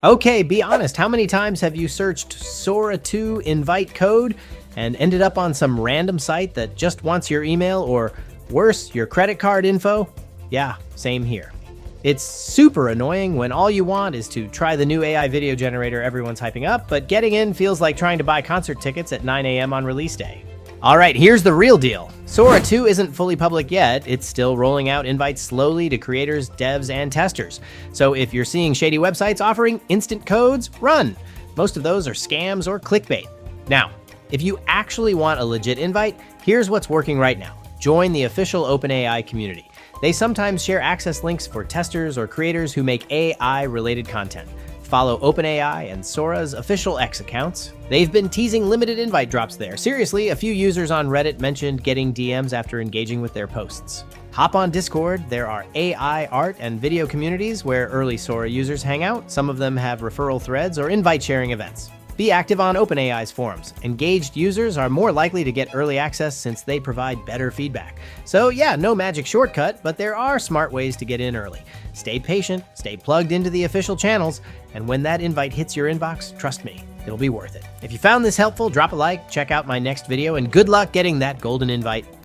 Okay, be honest, how many times have you searched Sora 2 invite code and ended up on some random site that just wants your email or, worse, your credit card info? Yeah, same here. It's super annoying when all you want is to try the new AI video generator everyone's hyping up, but getting in feels like trying to buy concert tickets at 9 a.m. on release day. Alright, here's the real deal. Sora 2 isn't fully public yet. It's still rolling out invites slowly to creators, devs, and testers. So if you're seeing shady websites offering instant codes, run. Most of those are scams or clickbait. Now, if you actually want a legit invite, here's what's working right now. Join the official OpenAI community. They sometimes share access links for testers or creators who make AI-related content. Follow OpenAI and Sora's official X accounts. They've been teasing limited invite drops there. Seriously, a few users on Reddit mentioned getting DMs after engaging with their posts. Hop on Discord. There are AI art and video communities where early Sora users hang out. Some of them have referral threads or invite sharing events. Be active on OpenAI's forums. Engaged users are more likely to get early access since they provide better feedback. So yeah, no magic shortcut, but there are smart ways to get in early. Stay patient, stay plugged into the official channels, and when that invite hits your inbox, trust me, it'll be worth it. If you found this helpful, drop a like, check out my next video, and good luck getting that golden invite.